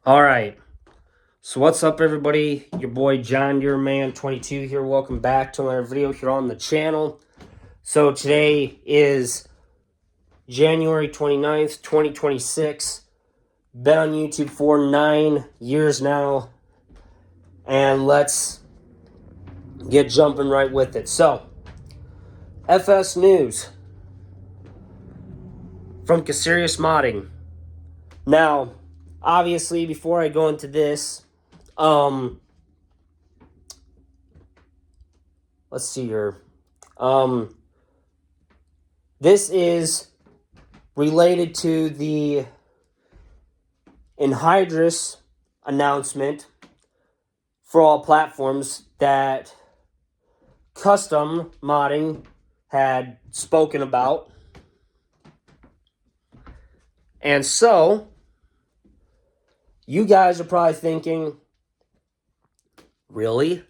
All right. So what's up, everybody? Your boy John Deere Man 22 here. Welcome back to another video here on the channel. So today is January 29th, 2026. Been on YouTube for 9 years now. And let's get jumping right with it. So, FS News from Caserius Modding. Now, obviously, before I go into this, let's see here. This is related to the Enhydrus announcement for all platforms that custom modding had spoken about. And so, you guys are probably thinking, really?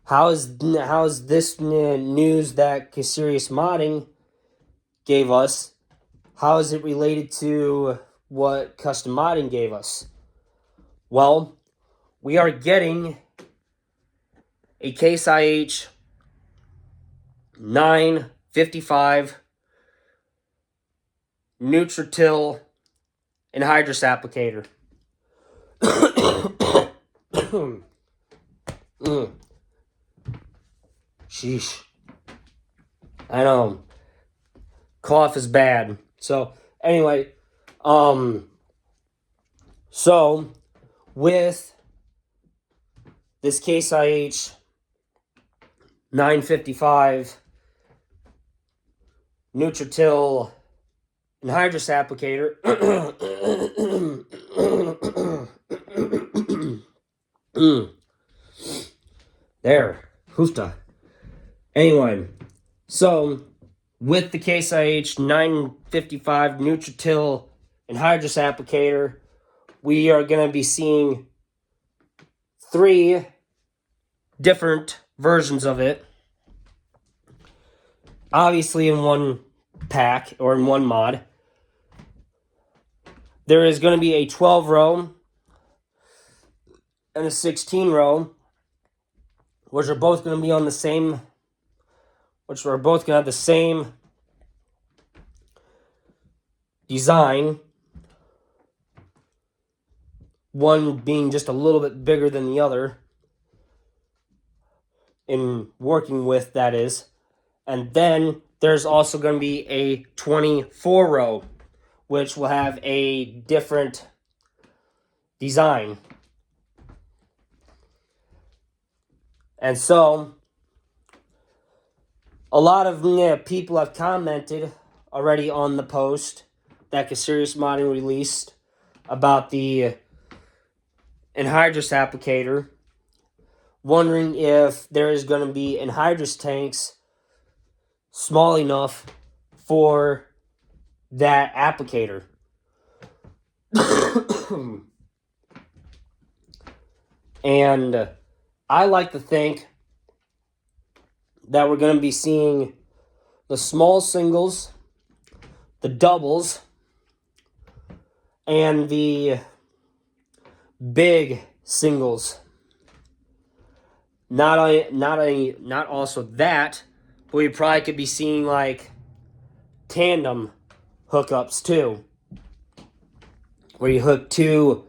How is this news that Caserius Modding gave us, how is it related to what Custom Modding gave us? Well, we are getting a Case IH 955 Nutritil Enhydrus applicator. Sheesh. I know. Cough is bad. So, anyway, so with this Case IH 955 Nutritil Enhydrus applicator, there, hoofta. Anyway, so with the Case IH 955 Nutritil Enhydrus applicator, we are going to be seeing 3 different versions of it. Obviously, in one pack or in one mod. There is going to be a 12 row and a 16 row, which are both going to be on the same, which are both going to have the same design. One being just a little bit bigger than the other in working with, that is. And then there's also going to be a 24 row, which will have a different design. And so, a lot of people have commented already on the post that Caserius Modding released about the Enhydrus applicator, wondering if there is going to be Enhydrus tanks small enough for that applicator. And I like to think that we're going to be seeing the small singles, the doubles, and the big singles. Not also that, but we probably could be seeing like tandem hookups too, where you hook 2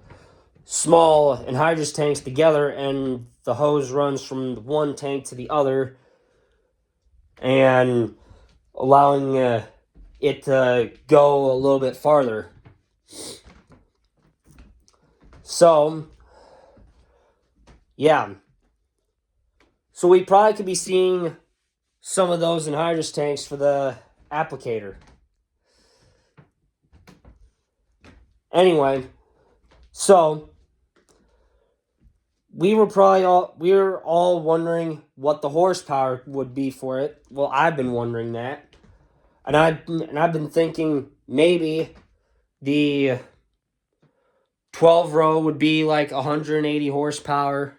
small Enhydrus tanks together and the hose runs from one tank to the other, and allowing it to go a little bit farther. So, yeah. So we probably could be seeing some of those Enhydrus tanks for the applicator. Anyway, so we were all wondering what the horsepower would be for it. Well, I've been wondering that. And I've been thinking maybe the 12 row would be like 180 horsepower.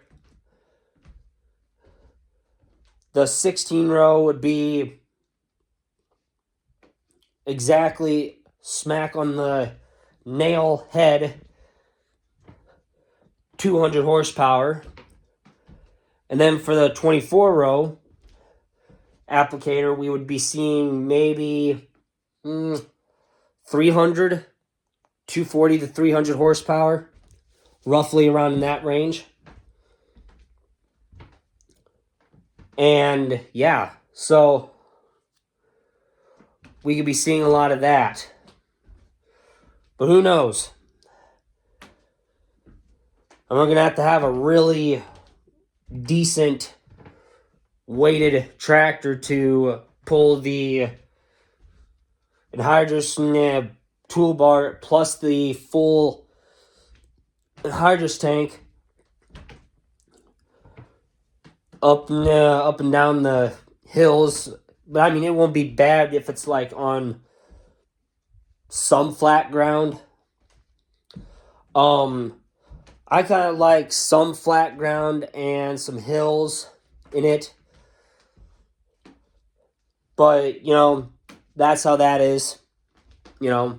The 16 row would be exactly smack on the nail head, 200 horsepower. And then for the 24 row applicator, we would be seeing maybe 300, 240 to 300 horsepower, roughly around in that range. And yeah, so we could be seeing a lot of that. But who knows? And we're going to have a really decent weighted tractor to pull the anhydrous toolbar plus the full anhydrous tank up and down the hills. But I mean, it won't be bad if it's like on some flat ground. I kind of like some flat ground and some hills in it. But, you know, that's how that is. You know,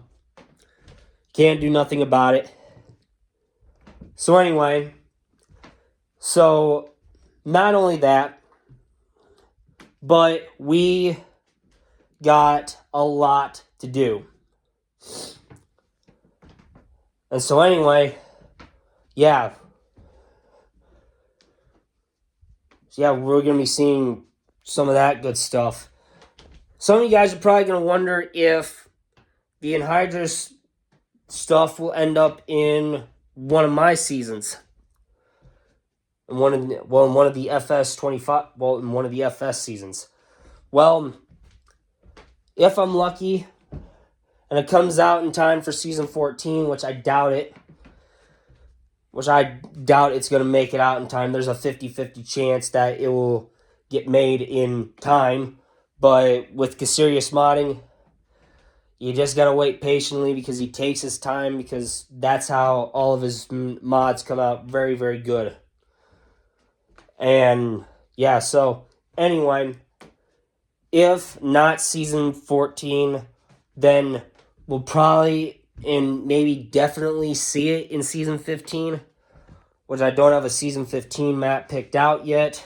can't do nothing about it. So anyway, so not only that, but we got a lot to do. And so anyway, yeah. So yeah, we're going to be seeing some of that good stuff. Some of you guys are probably going to wonder if the anhydrous stuff will end up in one of my seasons. In one of the FS25, in one of the FS seasons. Well, if I'm lucky and it comes out in time for season 14, which I doubt it, it's going to make it out in time. There's a 50-50 chance that it will get made in time. But with Caserius Modding, you just got to wait patiently because he takes his time, because that's how all of his mods come out very, very good. And yeah, so anyway, if not season 14, then we'll probably and maybe definitely see it in season 15, which I don't have a season 15 map picked out yet.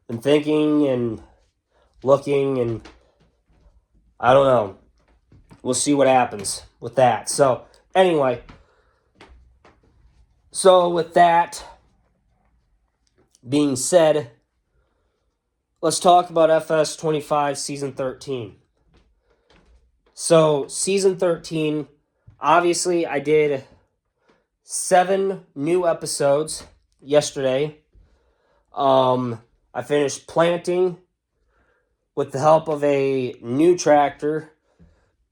Been thinking and looking, and I don't know. We'll see what happens with that. So anyway, so with that being said, let's talk about FS25 Season 13. So, Season 13, obviously, I did 7 new episodes yesterday. I finished planting with the help of a new tractor,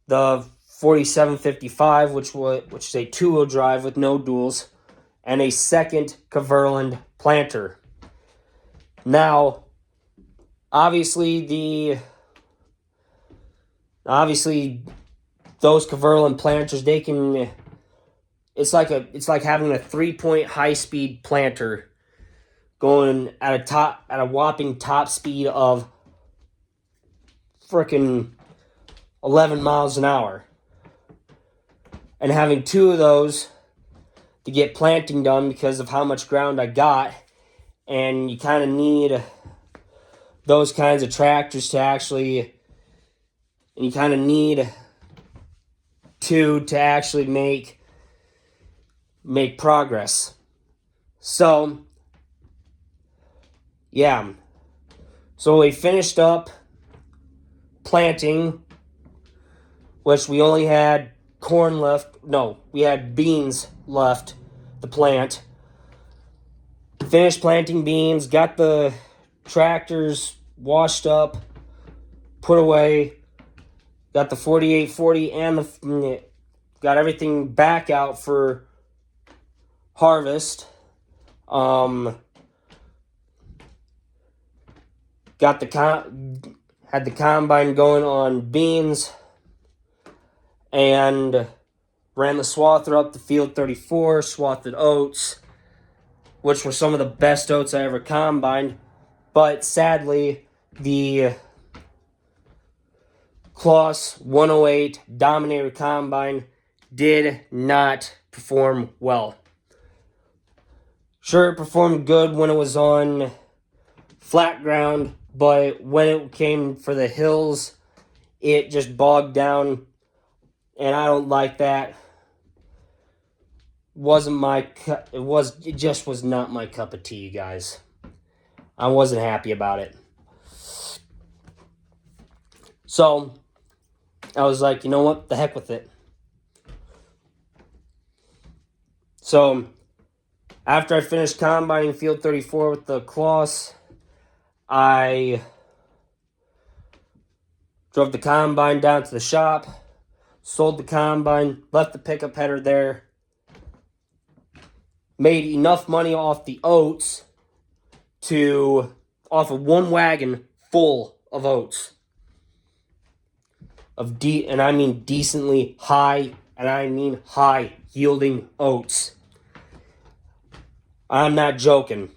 the 4755, which is a 2-wheel drive with no duals, and a second Kverland planter. Now, obviously those Kverland planters, they can. It's like having a 3-point high-speed planter going at a whopping top speed of frickin' 11 miles an hour, and having 2 of those to get planting done because of how much ground I got. And you kind of need those kinds of tractors to actually, and you kind of need 2 to actually make progress. So, yeah. So we finished up planting, which we only had corn left. No, we had beans left to plant. Finished planting beans, got the tractors washed up, put away, got the 4840 and got everything back out for harvest. Got had the combine going on beans, and ran the swather up to field 34, swathed oats, which were some of the best oats I ever combined. But sadly, the Claas 108 Dominator Combine did not perform well. Sure, it performed good when it was on flat ground, but when it came for the hills, it just bogged down, and I don't like that. It just was not my cup of tea, you guys. I wasn't happy about it. So I was like, you know what? The heck with it. So after I finished combining Field 34 with the Claas, I drove the combine down to the shop, sold the combine, left the pickup header there, made enough money off the oats off of one wagon full of oats. And I mean decently high, and I mean high yielding oats. I'm not joking.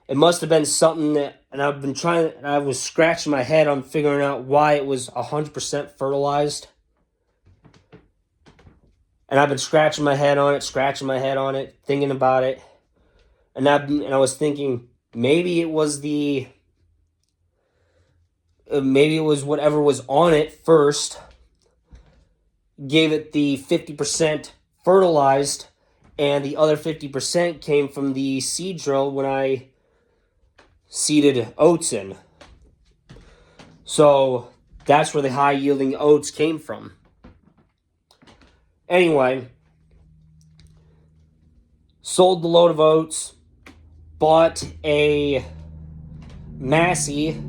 It must have been something and I was scratching my head on figuring out why it was 100% fertilized. And I've been scratching my head on it, thinking about it. And I was thinking, maybe it was whatever was on it first, gave it the 50% fertilized, and the other 50% came from the seed drill when I seeded oats in. So that's where the high yielding oats came from. Anyway, sold the load of oats, bought a Massey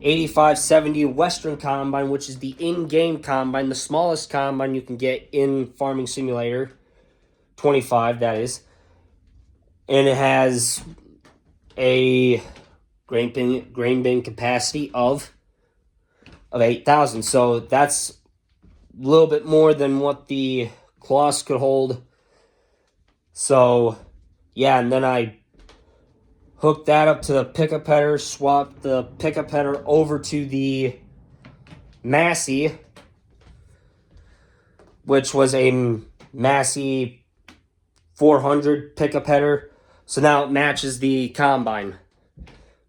8570 Western Combine, which is the in-game combine, the smallest combine you can get in Farming Simulator 25, that is. And it has a grain bin capacity of 8,000. So that's a little bit more than what the Claas could hold. So, yeah, and then I hooked that up to the pickup header, swapped the pickup header over to the Massey, which was a Massey 400 pickup header. So now it matches the combine.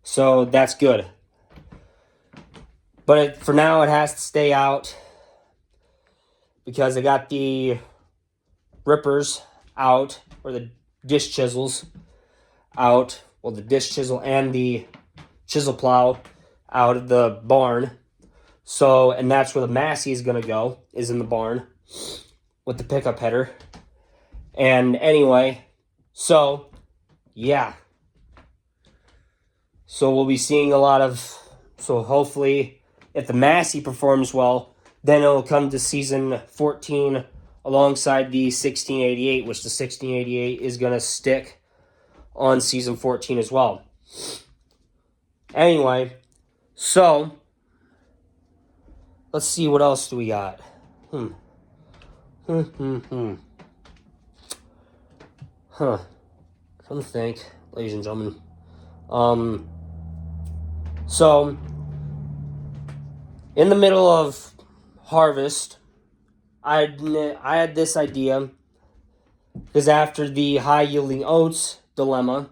So that's good. But for now, it has to stay out because I got the rippers out, or the disc chisels out. Well, the disc chisel and the chisel plow out of the barn. So, and that's where the Massey is going to go, is in the barn with the pickup header. And anyway, so, yeah. So we'll be seeing so hopefully, if the Massey performs well, then it'll come to season 14 alongside the 1688, which the 1688 is going to stick on season 14 as well. Anyway, so let's see, what else do we got? Huh. Come think, ladies and gentlemen. So in the middle of harvest, I had this idea, because after the high yielding oats dilemma,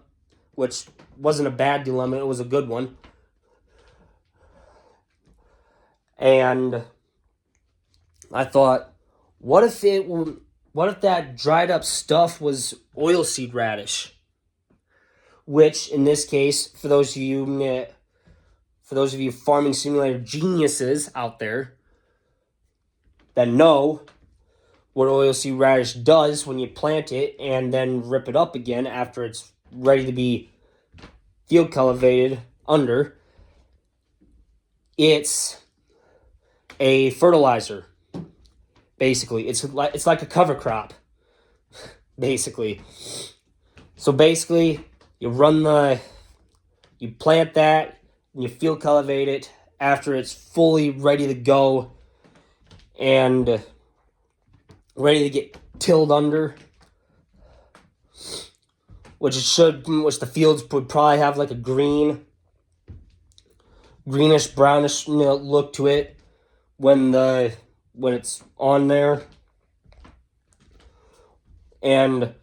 which wasn't a bad dilemma, it was a good one, and I thought, what if that dried up stuff was oilseed radish? Which, in this case, for those of you Farming Simulator geniuses out there that know what oilseed radish does when you plant it and then rip it up again after it's ready to be field cultivated under, it's a fertilizer. Basically, it's like a cover crop. Basically, so basically, you plant that and you field cultivate it after it's fully ready to go and ready to get tilled under, which the fields would probably have like a green greenish brownish look to it when it's on there, and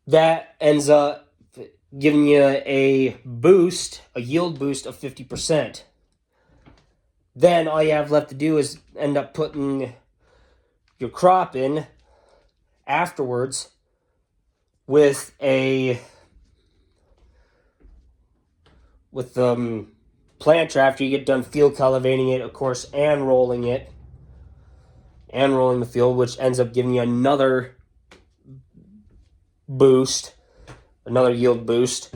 that ends up giving you a yield boost of 50%. Then all you have left to do is end up putting your crop in afterwards with planter after you get done field cultivating it, of course, and rolling the field, which ends up giving you another boost, another yield boost.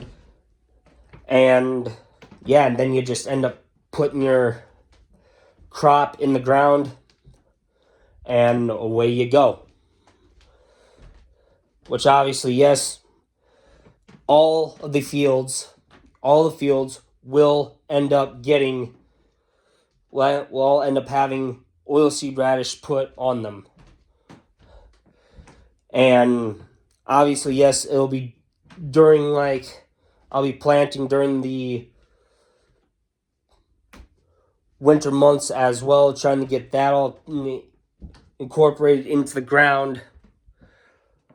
And yeah, and then you just end up putting your crop in the ground, and away you go. Which obviously, yes, all the fields will end up having oilseed radish put on them. And obviously, yes, it'll be I'll be planting during the winter months as well, trying to get that all incorporated into the ground.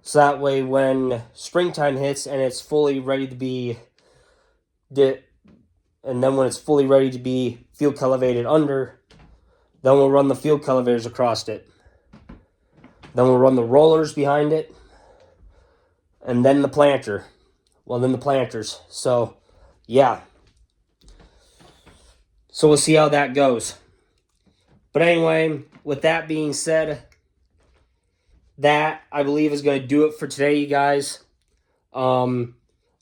So that way when springtime hits and it's fully ready to be field cultivated under, then we'll run the field cultivators across it. Then we'll run the rollers behind it, and then the planters. So, yeah. So we'll see how that goes. But anyway, with that being said, that I believe is going to do it for today, you guys. I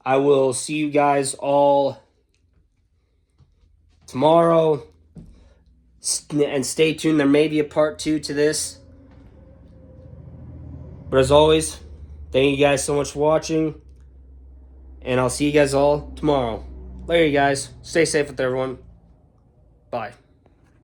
will see you guys all tomorrow. And stay tuned. There may be a part 2 to this. But as always, thank you guys so much for watching. And I'll see you guys all tomorrow. Later, you guys. Stay safe with everyone. Bye.